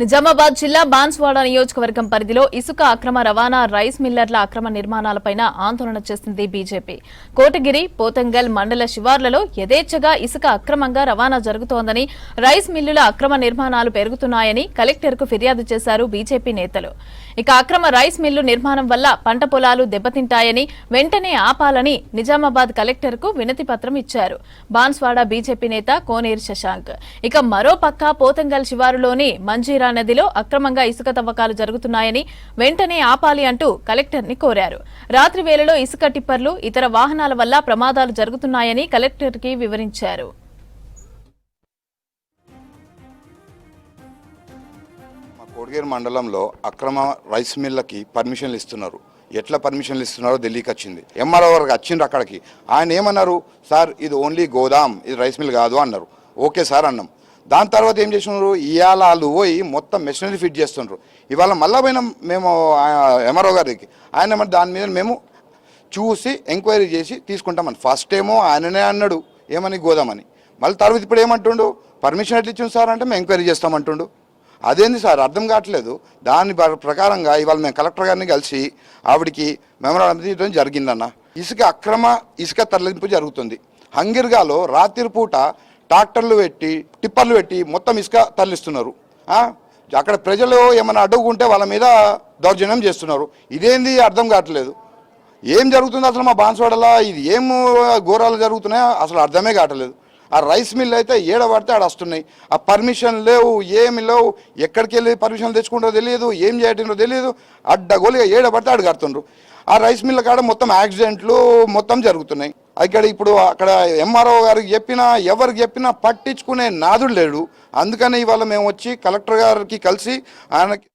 నిజామాబాద్ జిల్లా బాన్స్వాడ నియోజకవర్గం పరిధిలో ఇసుక అక్రమ రవాణా రైస్ మిల్లర్ల అక్రమ నిర్మాణాలపై ఆందోళన చేసింది బీజేపీ. కోటగిరి, పోతంగల్ మండల శివార్లలో యథేచ్ఛగా ఇసుక అక్రమంగా రవాణా జరుగుతోందని, రైస్ మిల్లుల అక్రమ నిర్మాణాలు పెరుగుతున్నాయని కలెక్టర్కు ఫిర్యాదు చేశారు బీజేపీ నేతలు. ఇక అక్రమ రైస్ మిల్లు నిర్మాణం వల్ల పంట పొలాలు దెబ్బతింటాయని, వెంటనే ఆపాలని నిజామాబాద్ కలెక్టర్కు వినతి పత్రం ఇచ్చారు బాన్స్వాడ బీజేపీ నేత కోనేరు శశాంక్. ఇక మరోపక్క పోతంగల్ శివారులోని మంజీరా నదిలో అక్రమంగా ఇసుక తవ్వకాలు జరుగుతున్నాయని, వెంటనే ఆపాలి అంటూ కలెక్టర్ని కోరారు. రాత్రి వేళలో ఇసుక టిప్పర్లు, ఇతర వాహనాల వల్ల ప్రమాదాలు జరుగుతున్నాయని కలెక్టర్కి వివరించారు. కోటగిరి మండలంలో అక్రమ రైస్ మిల్లకి పర్మిషన్లు ఇస్తున్నారు. ఎట్లా పర్మిషన్లు ఇస్తున్నారో ఢిల్లీకి వచ్చింది. ఎంఆర్ఓ వరకు వచ్చిండ్రు. అక్కడికి ఆయన ఏమన్నారు, సార్ ఇది ఓన్లీ గోదాం, ఇది రైస్ మిల్ కాదు అన్నారు. ఓకే సార్ అన్నాం. దాని తర్వాత ఏం చేస్తున్నారు, ఇవాళ వాళ్ళు పోయి మొత్తం మెషినరీ ఫిట్ చేస్తున్నారు. ఇవాళ మళ్ళా పోయినా మేము ఎంఆర్ఓ గారికి, ఆయన మరి దాని మీద మేము చూసి ఎంక్వైరీ చేసి తీసుకుంటామని. ఫస్ట్ ఏమో ఆయననే అన్నాడు ఏమని గోదామని, మళ్ళీ తర్వాత ఇప్పుడు ఏమంటుండు, పర్మిషన్ ఎట్లా ఇచ్చింది సార్ అంటే మేము ఎంక్వైరీ చేస్తామంటుండు. అదేంది సార్ అర్థం కావట్లేదు. దాని ప్రకారంగా ఇవాళ మేము కలెక్టర్ గారిని కలిసి ఆవిడికి మెమరాండం ఇవ్వడం జరిగిందన్న. అక్రమ ఇసుక తరలింపు జరుగుతుంది. హంగిర్గాలో రాత్రి పూట ట్రాక్టర్లు పెట్టి టిప్పర్లు పెట్టి మొత్తం ఇసుక తరలిస్తున్నారు. అక్కడ ప్రజలు ఏమైనా అడ్డుకుంటే వాళ్ళ మీద దౌర్జన్యం చేస్తున్నారు. ఇదేంది అర్థం కావట్లేదు. ఏం జరుగుతుంది అసలు మా బాన్స్వాడలో? ఇది ఏం ఘోరాలు జరుగుతున్నాయో అసలు అర్థమే కావట్లేదు. ఆ రైస్ మిల్ అయితే ఏడబడితే ఆడ వస్తున్నాయి. ఆ పర్మిషన్ లేవు, ఏమి లేవు. ఎక్కడికి వెళ్ళి పర్మిషన్ తెచ్చుకుంటారో తెలియదు, ఏం చేయటో తెలియదు. అడ్డగోలుగా ఏడబడితే ఆడ కడుతుండ్రు. ఆ రైస్ మిల్ కాడ మొత్తం యాక్సిడెంట్లు మొత్తం జరుగుతున్నాయి. అక్కడ ఎంఆర్ఓ గారికి చెప్పినా ఎవరికి చెప్పినా పట్టించుకునే నాదుడు లేడు. అందుకని ఇవాళ మేము వచ్చి కలెక్టర్ గారికి కలిసి ఆయనకి